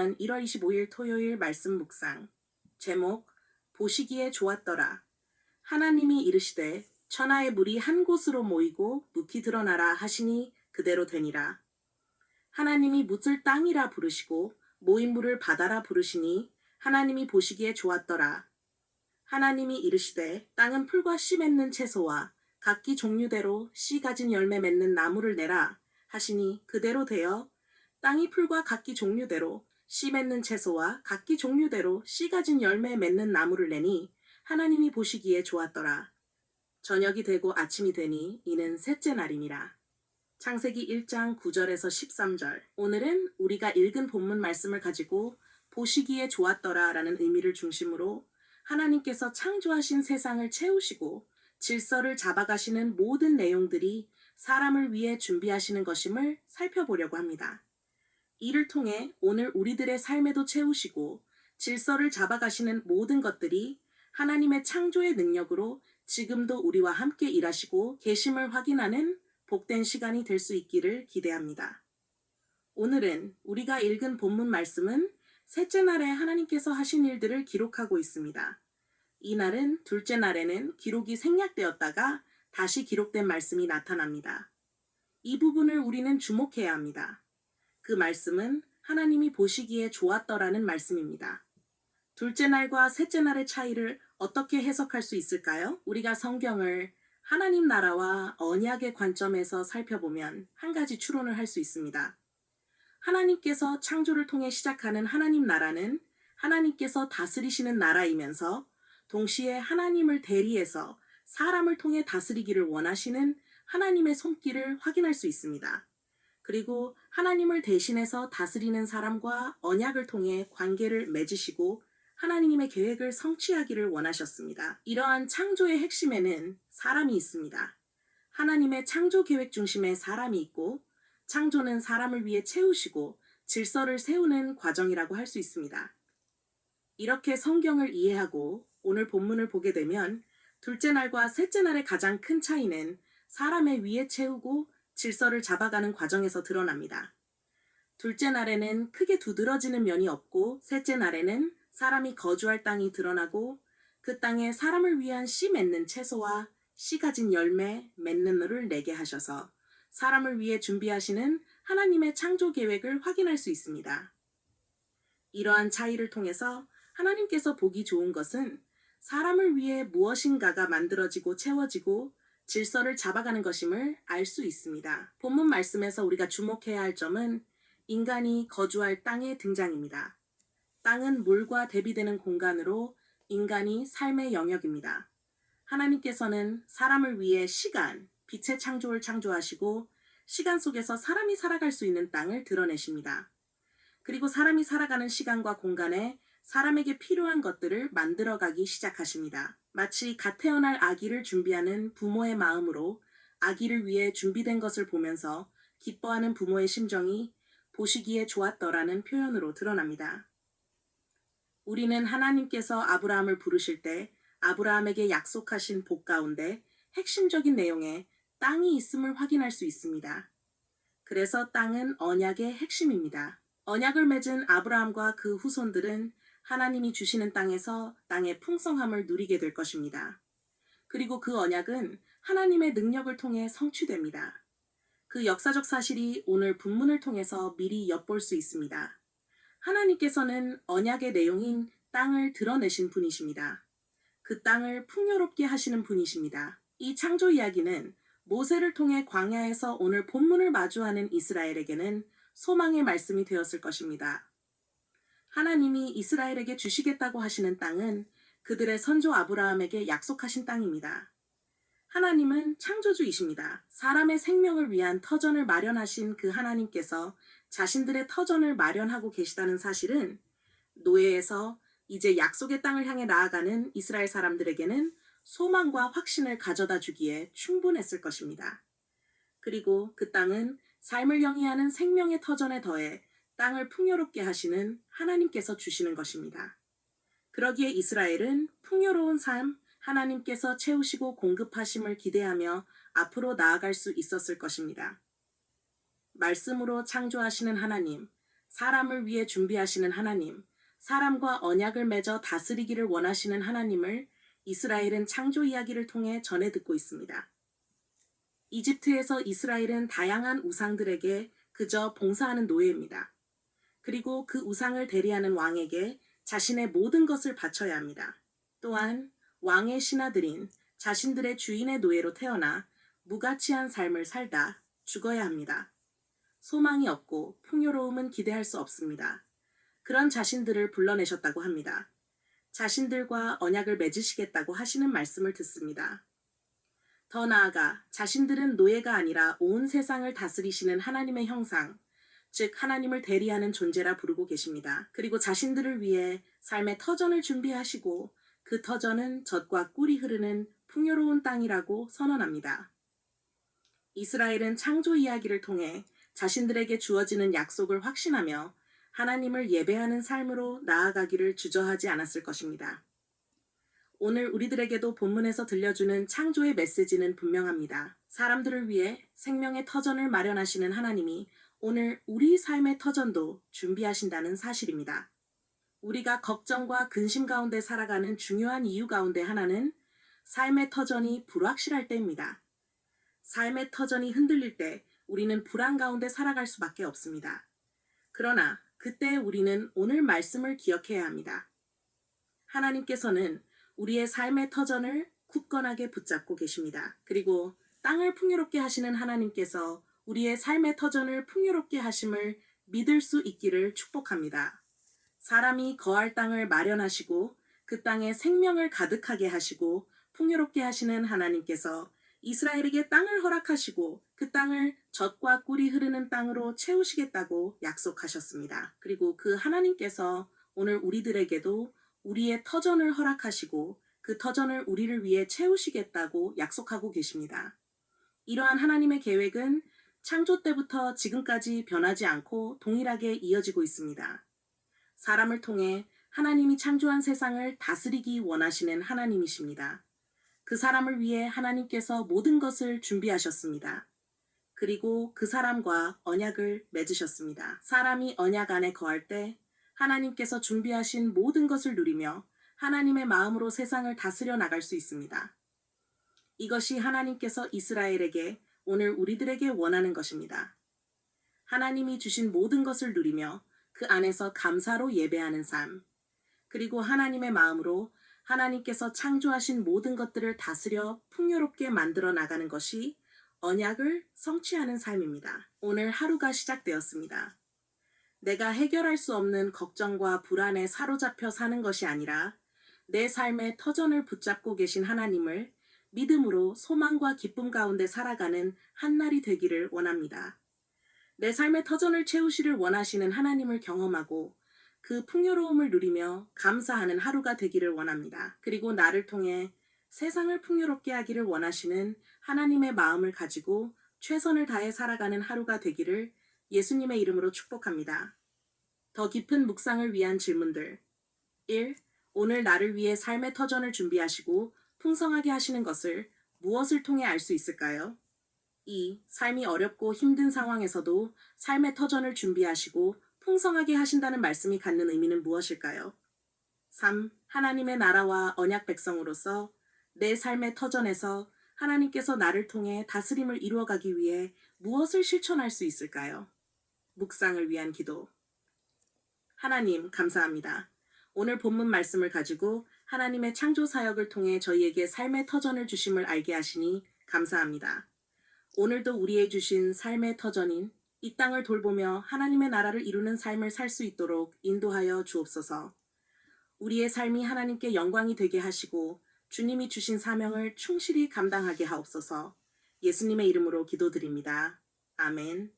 1월 25일 토요일 말씀 묵상. 제목, 보시기에 좋았더라. 하나님이 이르시되 천하의 물이 한 곳으로 모이고 묵히 드러나라 하시니 그대로 되니라. 하나님이 묻을 땅이라 부르시고 모인 물을 바다라 부르시니 하나님이 보시기에 좋았더라. 하나님이 이르시되 땅은 풀과 씨 맺는 채소와 각기 종류대로 씨 가진 열매 맺는 나무를 내라 하시니 그대로 되어 땅이 풀과 각기 종류대로 씨 맺는 채소와 각기 종류대로 씨 가진 열매 맺는 나무를 내니 하나님이 보시기에 좋았더라. 저녁이 되고 아침이 되니 이는 셋째 날이니라. 창세기 1장 9절에서 13절. 오늘은 우리가 읽은 본문 말씀을 가지고 보시기에 좋았더라 라는 의미를 중심으로 하나님께서 창조하신 세상을 채우시고 질서를 잡아가시는 모든 내용들이 사람을 위해 준비하시는 것임을 살펴보려고 합니다. 이를 통해 오늘 우리들의 삶에도 채우시고 질서를 잡아가시는 모든 것들이 하나님의 창조의 능력으로 지금도 우리와 함께 일하시고 계심을 확인하는 복된 시간이 될 수 있기를 기대합니다. 오늘은 우리가 읽은 본문 말씀은 셋째 날에 하나님께서 하신 일들을 기록하고 있습니다. 이 날은 둘째 날에는 기록이 생략되었다가 다시 기록된 말씀이 나타납니다. 이 부분을 우리는 주목해야 합니다. 그 말씀은 하나님이 보시기에 좋았더라는 말씀입니다. 둘째 날과 셋째 날의 차이를 어떻게 해석할 수 있을까요? 우리가 성경을 하나님 나라와 언약의 관점에서 살펴보면 한 가지 추론을 할 수 있습니다. 하나님께서 창조를 통해 시작하는 하나님 나라는 하나님께서 다스리시는 나라이면서 동시에 하나님을 대리해서 사람을 통해 다스리기를 원하시는 하나님의 손길을 확인할 수 있습니다. 그리고 하나님을 대신해서 다스리는 사람과 언약을 통해 관계를 맺으시고 하나님의 계획을 성취하기를 원하셨습니다. 이러한 창조의 핵심에는 사람이 있습니다. 하나님의 창조 계획 중심에 사람이 있고 창조는 사람을 위해 채우시고 질서를 세우는 과정이라고 할 수 있습니다. 이렇게 성경을 이해하고 오늘 본문을 보게 되면 둘째 날과 셋째 날의 가장 큰 차이는 사람의 위에 채우고 질서를 잡아가는 과정에서 드러납니다. 둘째 날에는 크게 두드러지는 면이 없고 셋째 날에는 사람이 거주할 땅이 드러나고 그 땅에 사람을 위한 씨 맺는 채소와 씨 가진 열매 맺는 을을 내게 하셔서 사람을 위해 준비하시는 하나님의 창조 계획을 확인할 수 있습니다. 이러한 차이를 통해서 하나님께서 보기 좋은 것은 사람을 위해 무엇인가가 만들어지고 채워지고 질서를 잡아가는 것임을 알 수 있습니다. 본문 말씀에서 우리가 주목해야 할 점은 인간이 거주할 땅의 등장입니다. 땅은 물과 대비되는 공간으로 인간이 삶의 영역입니다. 하나님께서는 사람을 위해 시간, 빛의 창조를 창조하시고 시간 속에서 사람이 살아갈 수 있는 땅을 드러내십니다. 그리고 사람이 살아가는 시간과 공간에 사람에게 필요한 것들을 만들어가기 시작하십니다. 마치 갓 태어날 아기를 준비하는 부모의 마음으로 아기를 위해 준비된 것을 보면서 기뻐하는 부모의 심정이 보시기에 좋았더라는 표현으로 드러납니다. 우리는 하나님께서 아브라함을 부르실 때 아브라함에게 약속하신 복 가운데 핵심적인 내용에 땅이 있음을 확인할 수 있습니다. 그래서 땅은 언약의 핵심입니다. 언약을 맺은 아브라함과 그 후손들은 하나님이 주시는 땅에서 땅의 풍성함을 누리게 될 것입니다. 그리고 그 언약은 하나님의 능력을 통해 성취됩니다. 그 역사적 사실이 오늘 본문을 통해서 미리 엿볼 수 있습니다. 하나님께서는 언약의 내용인 땅을 드러내신 분이십니다. 그 땅을 풍요롭게 하시는 분이십니다. 이 창조 이야기는 모세를 통해 광야에서 오늘 본문을 마주하는 이스라엘에게는 소망의 말씀이 되었을 것입니다. 하나님이 이스라엘에게 주시겠다고 하시는 땅은 그들의 선조 아브라함에게 약속하신 땅입니다. 하나님은 창조주이십니다. 사람의 생명을 위한 터전을 마련하신 그 하나님께서 자신들의 터전을 마련하고 계시다는 사실은 노예에서 이제 약속의 땅을 향해 나아가는 이스라엘 사람들에게는 소망과 확신을 가져다 주기에 충분했을 것입니다. 그리고 그 땅은 삶을 영위하는 생명의 터전에 더해 땅을 풍요롭게 하시는 하나님께서 주시는 것입니다. 그러기에 이스라엘은 풍요로운 삶, 하나님께서 채우시고 공급하심을 기대하며 앞으로 나아갈 수 있었을 것입니다. 말씀으로 창조하시는 하나님, 사람을 위해 준비하시는 하나님, 사람과 언약을 맺어 다스리기를 원하시는 하나님을 이스라엘은 창조 이야기를 통해 전해 듣고 있습니다. 이집트에서 이스라엘은 다양한 우상들에게 그저 봉사하는 노예입니다. 그리고 그 우상을 대리하는 왕에게 자신의 모든 것을 바쳐야 합니다. 또한 왕의 신하들인 자신들의 주인의 노예로 태어나 무가치한 삶을 살다 죽어야 합니다. 소망이 없고 풍요로움은 기대할 수 없습니다. 그런 자신들을 불러내셨다고 합니다. 자신들과 언약을 맺으시겠다고 하시는 말씀을 듣습니다. 더 나아가 자신들은 노예가 아니라 온 세상을 다스리시는 하나님의 형상, 즉 하나님을 대리하는 존재라 부르고 계십니다. 그리고 자신들을 위해 삶의 터전을 준비하시고 그 터전은 젖과 꿀이 흐르는 풍요로운 땅이라고 선언합니다. 이스라엘은 창조 이야기를 통해 자신들에게 주어지는 약속을 확신하며 하나님을 예배하는 삶으로 나아가기를 주저하지 않았을 것입니다. 오늘 우리들에게도 본문에서 들려주는 창조의 메시지는 분명합니다. 사람들을 위해 생명의 터전을 마련하시는 하나님이 오늘 우리 삶의 터전도 준비하신다는 사실입니다. 우리가 걱정과 근심 가운데 살아가는 중요한 이유 가운데 하나는 삶의 터전이 불확실할 때입니다. 삶의 터전이 흔들릴 때 우리는 불안 가운데 살아갈 수밖에 없습니다. 그러나 그때 우리는 오늘 말씀을 기억해야 합니다. 하나님께서는 우리의 삶의 터전을 굳건하게 붙잡고 계십니다. 그리고 땅을 풍요롭게 하시는 하나님께서 우리의 삶의 터전을 풍요롭게 하심을 믿을 수 있기를 축복합니다. 사람이 거할 땅을 마련하시고 그 땅에 생명을 가득하게 하시고 풍요롭게 하시는 하나님께서 이스라엘에게 땅을 허락하시고 그 땅을 젖과 꿀이 흐르는 땅으로 채우시겠다고 약속하셨습니다. 그리고 그 하나님께서 오늘 우리들에게도 우리의 터전을 허락하시고 그 터전을 우리를 위해 채우시겠다고 약속하고 계십니다. 이러한 하나님의 계획은 창조 때부터 지금까지 변하지 않고 동일하게 이어지고 있습니다. 사람을 통해 하나님이 창조한 세상을 다스리기 원하시는 하나님이십니다. 그 사람을 위해 하나님께서 모든 것을 준비하셨습니다. 그리고 그 사람과 언약을 맺으셨습니다. 사람이 언약 안에 거할 때 하나님께서 준비하신 모든 것을 누리며 하나님의 마음으로 세상을 다스려 나갈 수 있습니다. 이것이 하나님께서 이스라엘에게 오늘 우리들에게 원하는 것입니다. 하나님이 주신 모든 것을 누리며 그 안에서 감사로 예배하는 삶, 그리고 하나님의 마음으로 하나님께서 창조하신 모든 것들을 다스려 풍요롭게 만들어 나가는 것이 언약을 성취하는 삶입니다. 오늘 하루가 시작되었습니다. 내가 해결할 수 없는 걱정과 불안에 사로잡혀 사는 것이 아니라 내 삶의 터전을 붙잡고 계신 하나님을 믿음으로 소망과 기쁨 가운데 살아가는 한날이 되기를 원합니다. 내 삶의 터전을 채우시를 원하시는 하나님을 경험하고 그 풍요로움을 누리며 감사하는 하루가 되기를 원합니다. 그리고 나를 통해 세상을 풍요롭게 하기를 원하시는 하나님의 마음을 가지고 최선을 다해 살아가는 하루가 되기를 예수님의 이름으로 축복합니다. 더 깊은 묵상을 위한 질문들. 1. 오늘 나를 위해 삶의 터전을 준비하시고 풍성하게 하시는 것을 무엇을 통해 알 수 있을까요? 2. 삶이 어렵고 힘든 상황에서도 삶의 터전을 준비하시고 풍성하게 하신다는 말씀이 갖는 의미는 무엇일까요? 3. 하나님의 나라와 언약 백성으로서 내 삶의 터전에서 하나님께서 나를 통해 다스림을 이루어가기 위해 무엇을 실천할 수 있을까요? 묵상을 위한 기도. 하나님, 감사합니다. 오늘 본문 말씀을 가지고 하나님의 창조 사역을 통해 저희에게 삶의 터전을 주심을 알게 하시니 감사합니다. 오늘도 우리의 주신 삶의 터전인 이 땅을 돌보며 하나님의 나라를 이루는 삶을 살 수 있도록 인도하여 주옵소서. 우리의 삶이 하나님께 영광이 되게 하시고 주님이 주신 사명을 충실히 감당하게 하옵소서. 예수님의 이름으로 기도드립니다. 아멘.